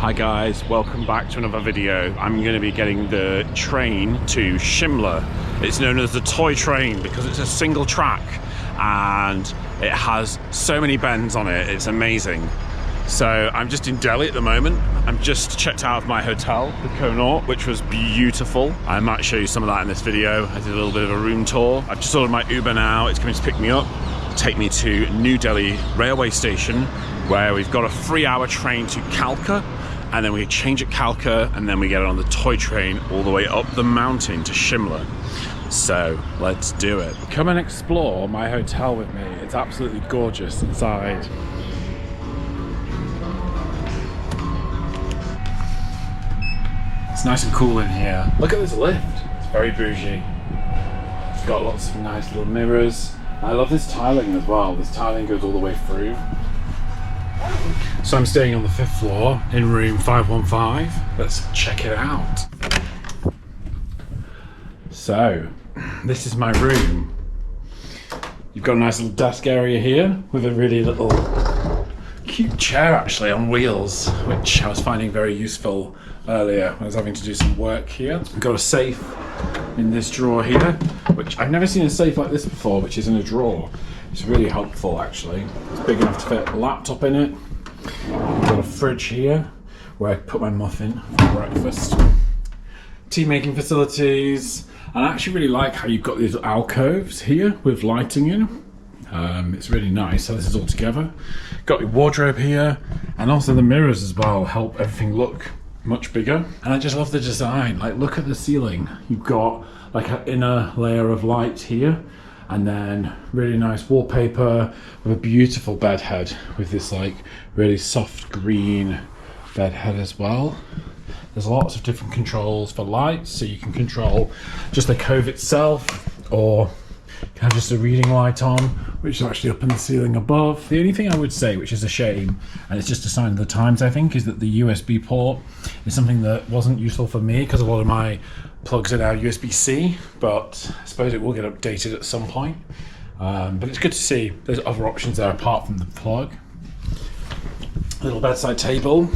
Hi guys, welcome back to another video. I'm going to be getting the train to Shimla. It's known as the toy train because it's a single track and it has so many bends on it. It's amazing. So I'm just in Delhi at the moment. I'm just checked out of my hotel, the Connaught, which was beautiful. I might show you some of that in this video. I did a little bit of a room tour. I've just ordered my Uber now. It's coming to pick me up, take me to New Delhi railway station, where we've got a 3-hour train to Kalka, and then we change at Kalka, and then we get on the toy train all the way up the mountain to Shimla. So let's do it. Come and explore my hotel with me. It's absolutely gorgeous inside. It's nice and cool in here. Look at this lift. It's very bougie. It's got lots of nice little mirrors. I love this tiling as well. This tiling goes all the way through. So I'm staying on the 5th floor in room 515. Let's check it out. So, this is my room. You've got a nice little desk area here with a really little cute chair actually on wheels, which I was finding very useful earlier. I was having to do some work here. I've got a safe in this drawer here, which I've never seen a safe like this before, which is in a drawer. It's really helpful actually. It's big enough to fit a laptop in it. I've got a fridge here where I put my muffin for breakfast. Tea making facilities. And I actually really like how you've got these alcoves here with lighting in. It's really nice how this is all together. Got your wardrobe here, and also the mirrors as well help everything look much bigger. And I just love the design. Like, look at the ceiling. You've got like an inner layer of light here, and then really nice wallpaper with a beautiful bed head with this like really soft green bed head as well. There's lots of different controls for lights, so you can control just the cove itself, or you can have just a reading light on, which is actually up in the ceiling above. The only thing I would say, which is a shame, and it's just a sign of the times I think, is that the USB port is something that wasn't useful for me because a lot of my plugs are now USB-C, but I suppose it will get updated at some point. But it's good to see there's other options there apart from the plug. Little bedside table.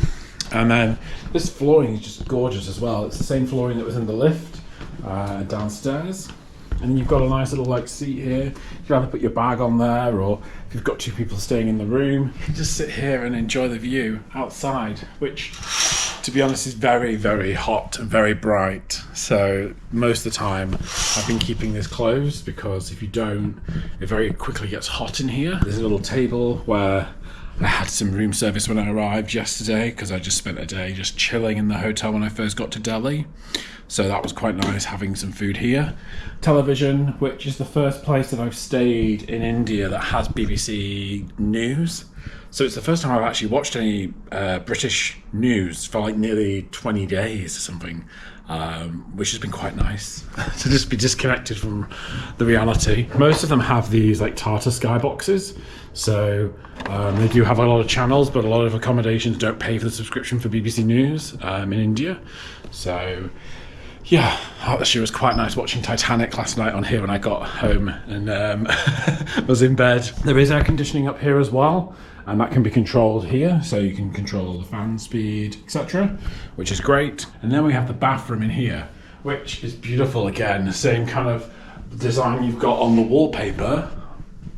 And then this flooring is just gorgeous as well. It's the same flooring that was in the lift downstairs. And then you've got a nice little like seat here. You can either put your bag on there, or if you've got 2 people staying in the room, you can just sit here and enjoy the view outside, which, to be honest, is very, very hot and very bright. So most of the time I've been keeping this closed, because if you don't, it very quickly gets hot in here. There's a little table where I had some room service when I arrived yesterday, because I just spent a day just chilling in the hotel when I first got to Delhi. So that was quite nice, having some food here. Television, which is the first place that I've stayed in India that has BBC News. So it's the first time I've actually watched any British news for like nearly 20 days or something, which has been quite nice to just be disconnected from the reality. Most of them have these like Tata Sky boxes, so they do have a lot of channels, but a lot of accommodations don't pay for the subscription for BBC News in India. So yeah, actually it was quite nice watching Titanic last night on here when I got home and was in bed. There is air conditioning up here as well, and that can be controlled here, so you can control the fan speed, etc., which is great. And then we have the bathroom in here, which is beautiful again. The same kind of design you've got on the wallpaper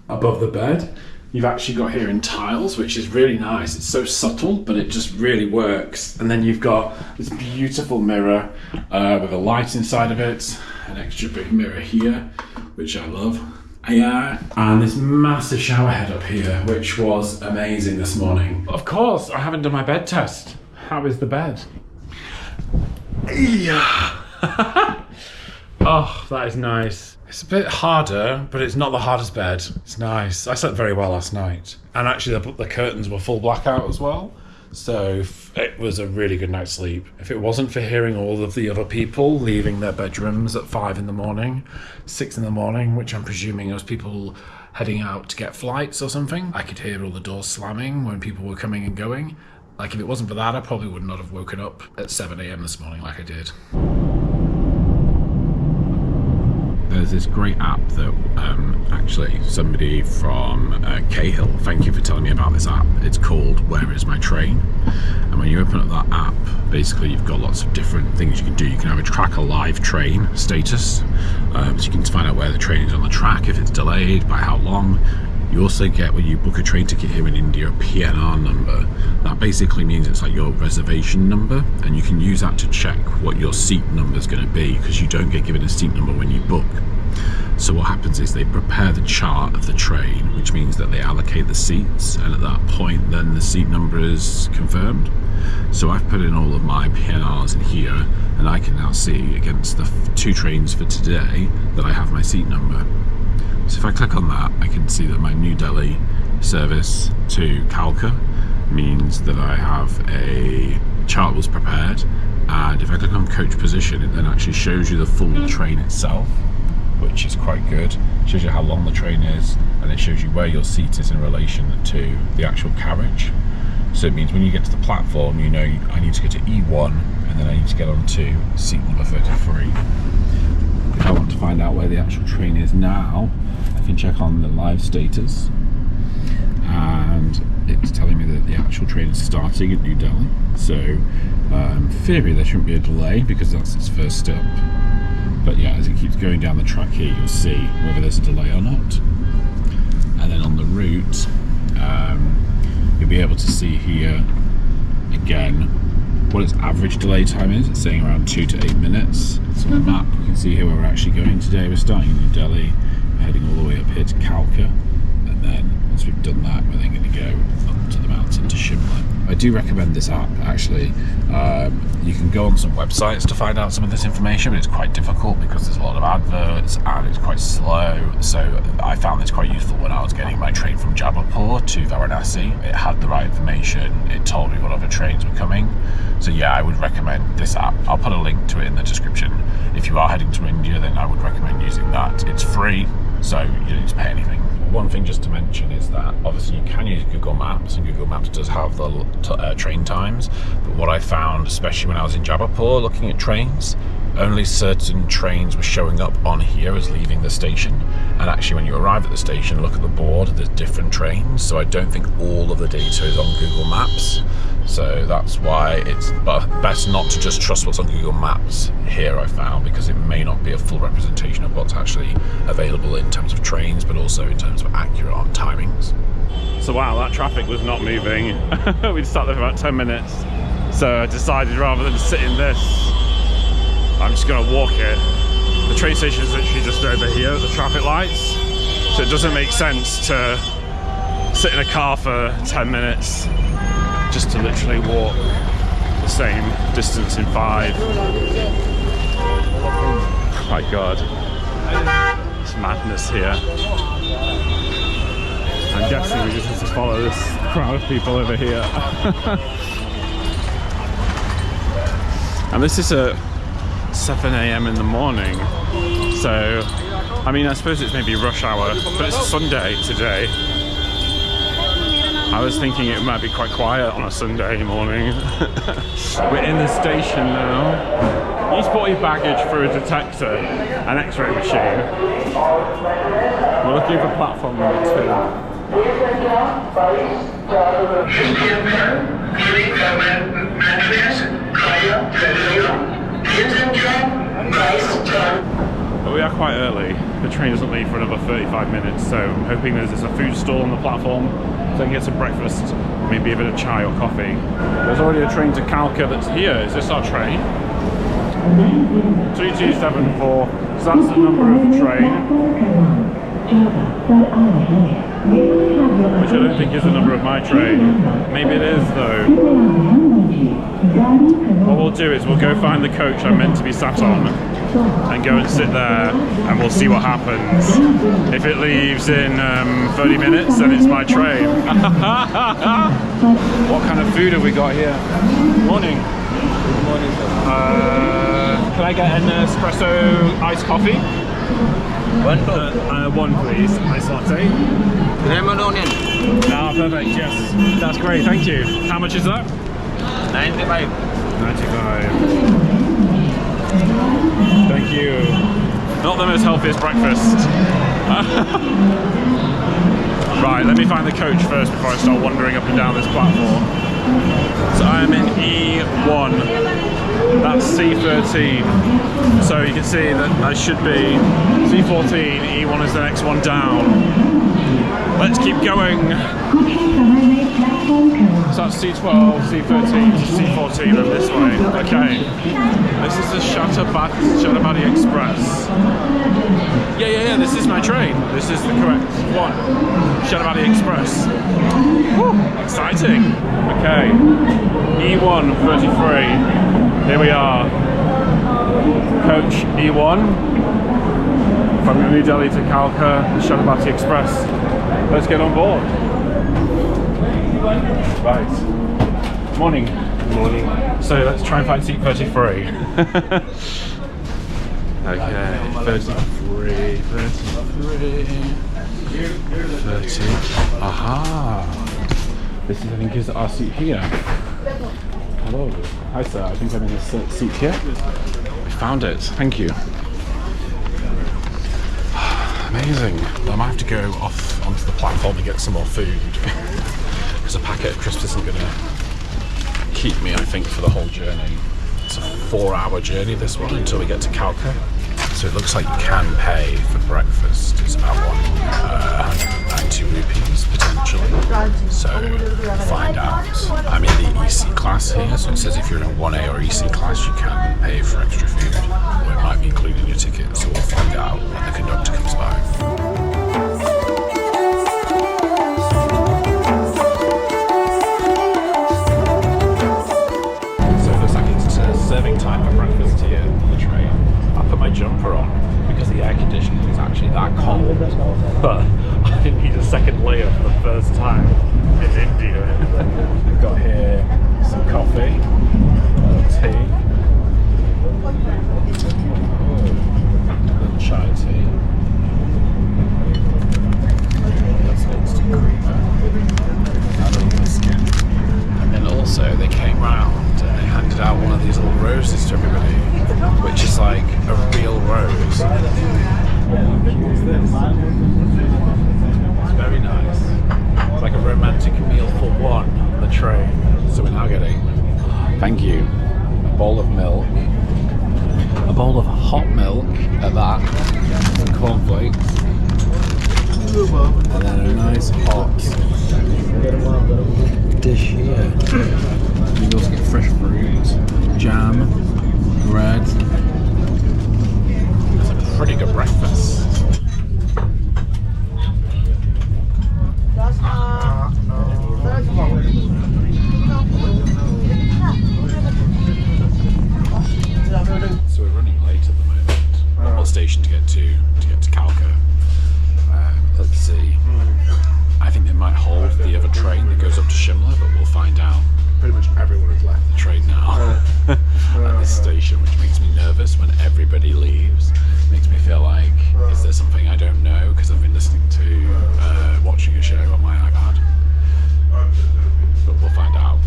above the bed, you've actually got here in tiles, which is really nice. It's so subtle, but it just really works. And then you've got this beautiful mirror with a light inside of it, an extra big mirror here, which I love. Yeah, and this massive shower head up here, which was amazing this morning. Of course, I haven't done my bed test. How is the bed? Yeah. Oh, that is nice. It's a bit harder, but it's not the hardest bed. It's nice. I slept very well last night. And actually the curtains were full blackout as well. So it was a really good night's sleep. If it wasn't for hearing all of the other people leaving their bedrooms at 5 in the morning, 6 in the morning, which I'm presuming was people heading out to get flights or something, I could hear all the doors slamming when people were coming and going. Like, if it wasn't for that, I probably would not have woken up at 7 a.m. this morning like I did. there's this great app that actually somebody from Cahill, thank you for telling me about this app. It's called Where Is My Train? And when you open up that app, basically you've got lots of different things you can do. You can have a track a live train status, so you can find out where the train is on the track, if it's delayed, by how long. You also get, when you book a train ticket here in India, a PNR number. That basically means it's like your reservation number, and you can use that to check what your seat number is going to be, because you don't get given a seat number when you book. So what happens is they prepare the chart of the train, which means that they allocate the seats, and at that point then the seat number is confirmed. So I've put in all of my PNRs in here, and I can now see against the 2 trains for today that I have my seat number. So if I click on that, I can see that my New Delhi service to Kalka means that I have a chart was prepared, and if I click on coach position, it then actually shows you the full train itself, which is quite good. It shows you how long the train is, and it shows you where your seat is in relation to the actual carriage. So it means when you get to the platform, you know I need to go to E1, and then I need to get on to seat number 33. If I want to find out where the actual train is now, I can check on the live status, and it's telling me that the actual train is starting at New Delhi. So in theory there shouldn't be a delay because that's its first stop. But yeah, as it keeps going down the track here, you'll see whether there's a delay or not. And then on the route, you'll be able to see here again what its average delay time is. It's saying around 2 to 8 minutes. So on the map you can see here where we're actually going today. We're starting in New Delhi, we're heading all the way up here to Kalka, and then once we've done that, we're then going to go up to the mountain to Shimla. I do recommend this app actually. You can go on some websites to find out some of this information, but it's quite difficult because there's a lot of adverts and it's quite slow. So I found this quite useful when I was getting my train from Jabalpur to Varanasi. It had the right information, it told me what other trains were coming. So yeah, I would recommend this app. I'll put a link to it in the description. If you are heading to India, then I would recommend using that. It's free, so you don't need to pay anything. One thing just to mention is that obviously you can use Google Maps, and Google Maps does have the train times, but what I found, especially when I was in Jabalpur looking at trains, only certain trains were showing up on here as leaving the station, and actually when you arrive at the station, look at the board, there's different trains, so I don't think all of the data is on Google Maps. So that's why it's best not to just trust what's on Google Maps here, I found, because it may not be a full representation of what's actually available in terms of trains, but also in terms of accurate on timings. So wow, that traffic was not moving. We'd sat there for about 10 minutes. So I decided rather than sit in this, I'm just gonna walk it. The train station is literally just over here at the traffic lights. So it doesn't make sense to sit in a car for 10 minutes just to literally walk the same distance in 5. Oh my god, it's madness here. I'm guessing we just have to follow this crowd of people over here. And this is at 7 AM in the morning, so I mean I suppose it's maybe rush hour, but it's Sunday today. I was thinking it might be quite quiet on a Sunday morning. We're in the station now. You just put your baggage through a detector, an X-ray machine. We're looking for platform number 2. But we are quite early. The train doesn't leave for another 35 minutes, so I'm hoping there's a food stall on the platform so I can get some breakfast, maybe a bit of chai or coffee. There's already a train to Kalka that's here. Is this our train? 2274. So that's the number of the train, which I don't think is the number of my train. Maybe it is though. What we'll do is we'll go find the coach I'm meant to be sat on and go and sit there, and we'll see what happens. If it leaves in 30 minutes, then it's my train. What kind of food have we got here? Morning. Good morning. Can I get an espresso iced coffee? One please, iced latte. Lemon onion. Ah, perfect, yes. That's great, thank you. How much is that? 95. 95. Thank you. Not the most healthiest breakfast. Right, let me find the coach first before I start wandering up and down this platform. So I am in E1, that's C13. So you can see that I should be C14, E1 is the next one down. Let's keep going. So that's C12, C13 to C14 and this way. Okay. This is the Shatabadi Express. Yeah, this is my train. This is the correct one. Shatabadi Express. Woo, exciting. Okay. E1 33. Here we are. Coach E1 from New Delhi to Kalka, the Shatabadi Express. Let's get on board. Right. Morning. Morning. So let's try and find seat 33. Okay, 33. 30. Aha! This is, I think, is our seat here. Hello. Hi, sir. I think I'm in this seat here. We found it. Thank you. Amazing. Well, I might have to go off onto the platform and get some more food. Because a packet of crisps isn't going to keep me, I think, for the whole journey. It's a 4-hour journey, this one, until we get to Kalka. So it looks like you can pay for breakfast. It's about 190 rupees potentially. So find out. I'm in the EC class here, so it says if you're in a 1A or EC class, you can pay for extra food, or it might be included in your ticket. So we'll find out when the conductor comes by. Serving time for breakfast here on the train. I put my jumper on because the air conditioning is actually that cold, but I didn't need a second layer for the first time in India. I've got here some coffee, tea, little chai tea. That's instant creamer and a little biscuit. And then also they came round and they handed out one of these little roses to everybody, which is like a real rose. How cute is this? It's very nice. It's like a romantic meal for one on the train. So we're now getting, thank you, a bowl of milk, a bowl of hot milk at that, some cornflakes, and then a nice hot dish here. You also get fresh fruit, jam, bread. That's a pretty good breakfast. So we're running late at the moment. What station to get to Kalka? Let's see. I think they might hold the other train that goes up to Shimla, but we'll find out. Pretty much everyone has left the train now at this station, which makes me nervous when everybody leaves. Makes me feel like, is there something I don't know? Because I've been listening to, watching a show on my iPad. But we'll find out.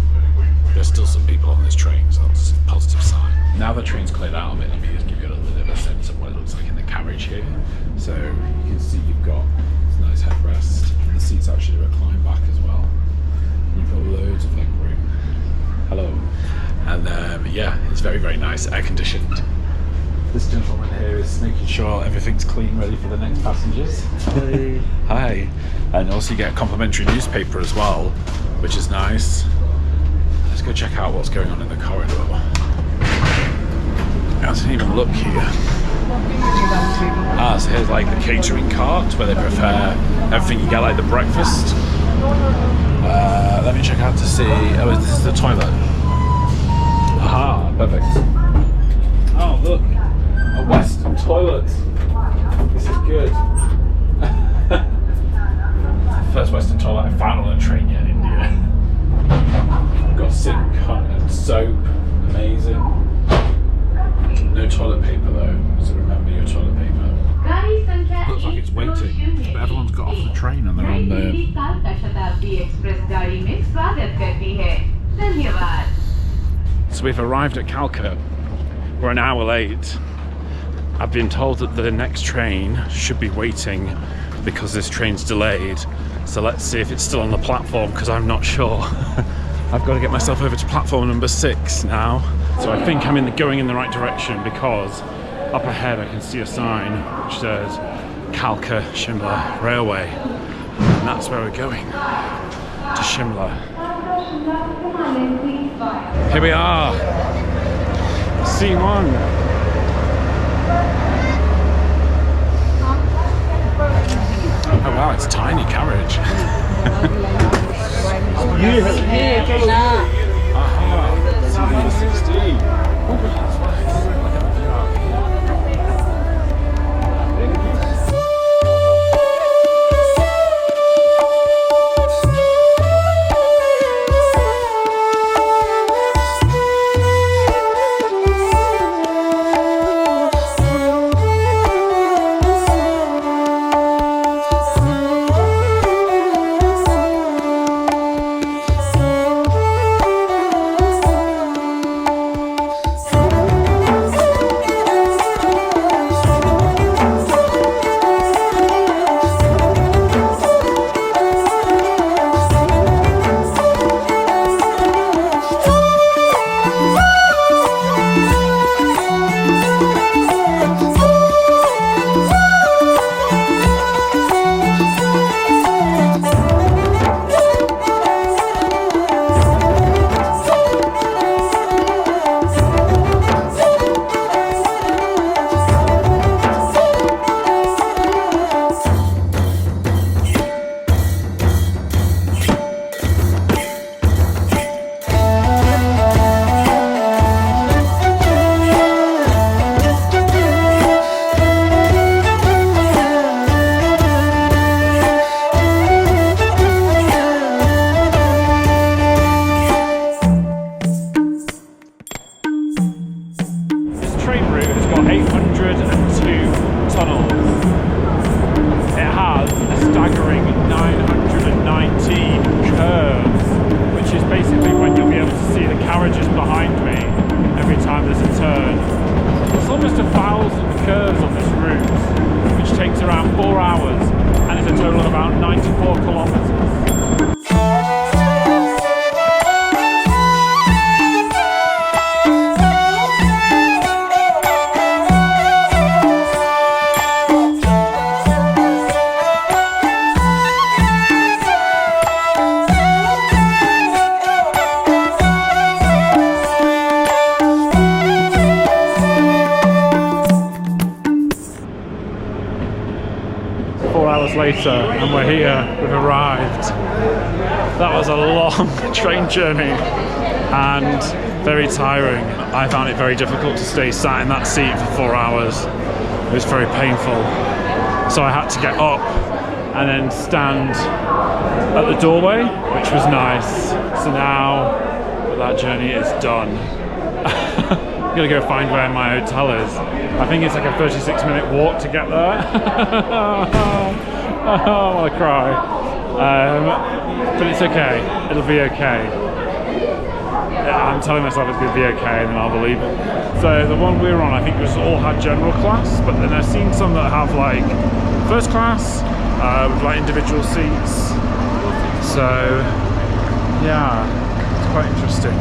There's still some people on this train, so that's a positive sign. Now the train's cleared out of it, let me just give you a little bit of a sense of what it looks like in the carriage here. So you can see you've got this nice headrest. The seats actually recline back as well. You've got loads of leg room. Hello. And yeah, it's very, very nice, air conditioned. This gentleman here is making sure everything's clean, ready for the next passengers. Hey. Hi. And also you get a complimentary newspaper as well, which is nice. Let's go check out what's going on in the corridor. I didn't even look here. So here's like the catering cart where they prepare everything you get, like the breakfast. Let me check out to see. Oh, this is the toilet. Aha, perfect. Oh, look, a Western toilet. This is good. First Western toilet I found on a train yet in India. Got a sink and soap, amazing. No toilet paper though, so remember your toilet paper. Looks like it's waiting, but everyone's got off the train and they're on the... So we've arrived at Kalka. We're an hour late. I've been told that the next train should be waiting because this train's delayed. So let's see if it's still on the platform, because I'm not sure. I've got to get myself over to platform number 6 now. So I think I'm going in the right direction, because up ahead I can see a sign which says Kalka Shimla Railway. And that's where we're going, to Shimla. Here we are, C1. Oh wow, it's a tiny carriage. Aha, C16. Later, and we're here. We've arrived. That was a long train journey and very tiring. I found it very difficult to stay sat in that seat for 4 hours. It was very painful, so I had to get up and then stand at the doorway, which was nice. So now that journey is done. I'm gonna go find where my hotel is. I think it's like a 36-minute walk to get there. I want to cry, but it's okay. It'll be okay. I'm telling myself it's going to be okay, and then I'll believe it. So the one we were on, I think, was all had general class, but then I've seen some that have like first class with like individual seats. So yeah, it's quite interesting.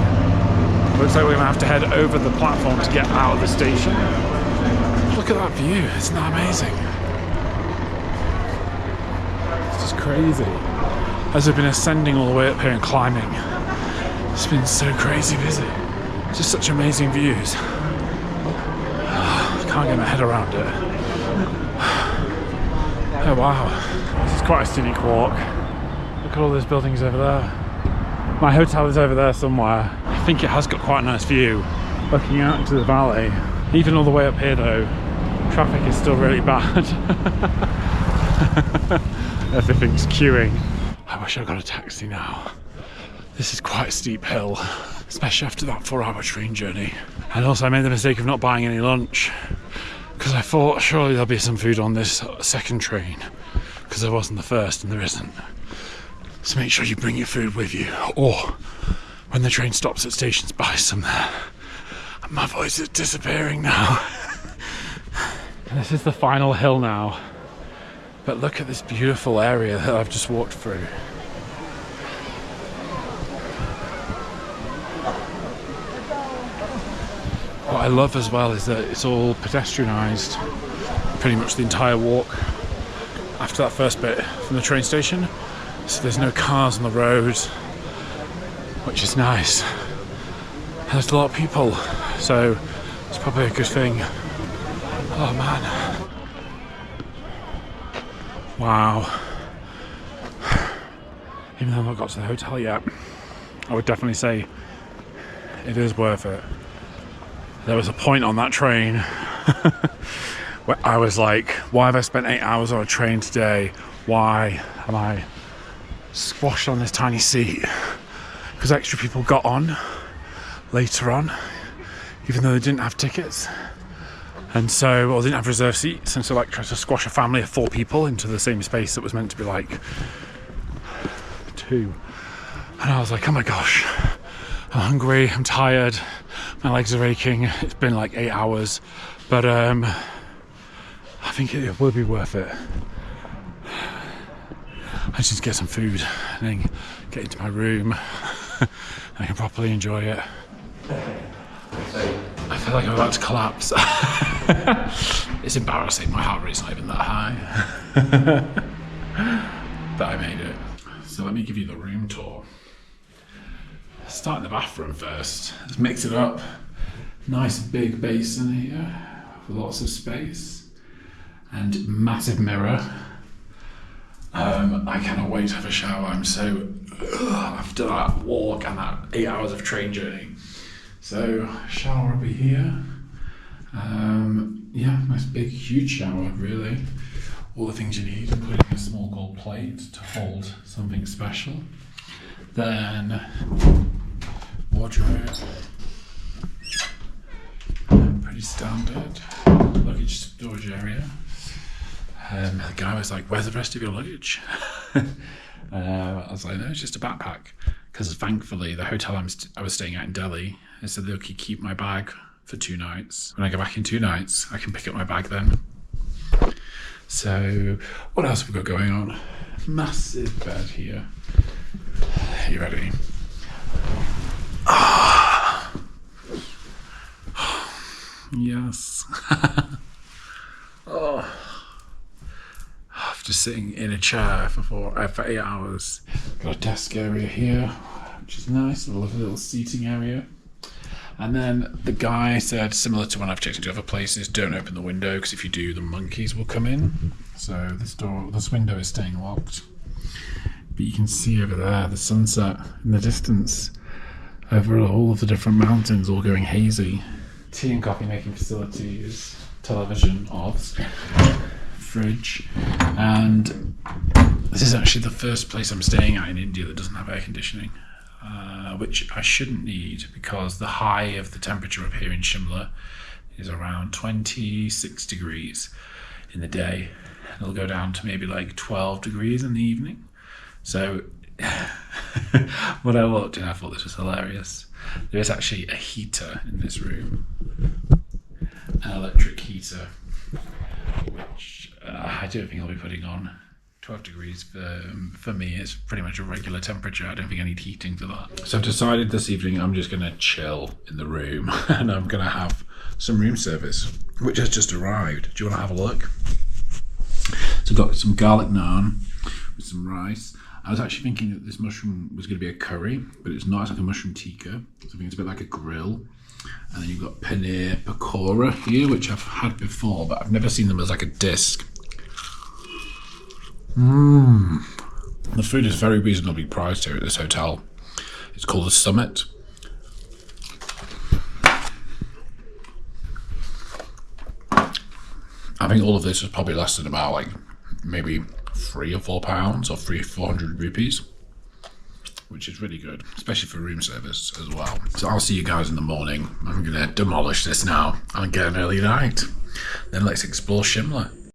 Looks like we're going to have to head over the platform to get out of the station. Look at that view! Isn't that amazing? Crazy. As I've been ascending all the way up here and climbing, it's been so crazy busy. Just such amazing views. I can't get my head around it. Oh wow, this is quite a scenic walk. Look at all those buildings over there. My hotel is over there somewhere. I think it has got quite a nice view looking out into the valley. Even all the way up here though, traffic is still really bad. Everything's queuing. I wish I got a taxi now. This is quite a steep hill, especially after that 4-hour train journey. And also I made the mistake of not buying any lunch, because I thought surely there'll be some food on this second train, because there wasn't the first and there isn't. So make sure you bring your food with you, or when the train stops at stations, buy some there. And my voice is disappearing now. This is the final hill now. But look at this beautiful area that I've just walked through. What I love as well is that it's all pedestrianised, pretty much the entire walk after that first bit from the train station. So there's no cars on the road, which is nice. And there's a lot of people, so it's probably a good thing. Oh man. Wow. Even though I've not got to the hotel yet, I would definitely say it is worth it. There was a point on that train where I was like, why have I spent 8 hours on a train today? Why am I squashed on this tiny seat? Because extra people got on later on, even though they didn't have tickets. And so, well, they didn't have reserved seats, and so like tried to squash a family of 4 people into the same space that was meant to be like 2. And I was like, oh my gosh, I'm hungry, I'm tired, my legs are aching, it's been like 8 hours, but I think it will be worth it. I just need to get some food and then get into my room. I can properly enjoy it. I feel like I'm about to collapse. It's embarrassing, my heart rate's not even that high. But I made it. So let me give you the room tour. Start in the bathroom first. Let's mix it up. Nice big basin here with lots of space and massive mirror. I cannot wait to have a shower. I'm so after that walk and that 8 hours of train journey. So shower will be here. Yeah, nice big huge shower really. All the things you need, including a small gold plate to hold something special. Then wardrobe, pretty standard. Luggage storage area. The guy was like, where's the rest of your luggage? I was like, no, it's just a backpack. Because thankfully the hotel I was staying at in Delhi, they said they could keep my bag for 2 nights. When I go back in 2 nights, I can pick up my bag then. So what else have we got going on? Massive bed here. Are you ready? Yes. Oh. After sitting in a chair for 8 hours. Got a desk area here, which is nice. A lovely little seating area. And then the guy said, similar to when I've checked into other places, don't open the window because if you do, the monkeys will come in. So this window is staying locked. But you can see over there the sunset in the distance over all of the different mountains, all going hazy. Tea and coffee making facilities, television, obs, fridge, and this is actually the first place I'm staying at in India that doesn't have air conditioning. Which I shouldn't need because the high of the temperature up here in Shimla is around 26 degrees in the day. And it'll go down to maybe like 12 degrees in the evening. So when I walked in, I thought this was hilarious. There is actually a heater in this room, an electric heater, which I don't think I'll be putting on. 12 degrees for me is pretty much a regular temperature. I don't think I need heating for that. So I've decided this evening I'm just going to chill in the room and I'm going to have some room service, which has just arrived. Do you want to have a look? So I've got some garlic naan with some rice. I was actually thinking that this mushroom was going to be a curry, but it's not. It's like a mushroom tikka. So I think it's a bit like a grill. And then you've got paneer pakora here, which I've had before, but I've never seen them as like a disc. The food is very reasonably priced here at this hotel. It's called the Summit. I think all of this is probably less than about like maybe £3 or £4 or 400 rupees, which is really good, especially for room service as well. So I'll see you guys in the morning. I'm gonna demolish this now and get an early night. Then let's explore Shimla.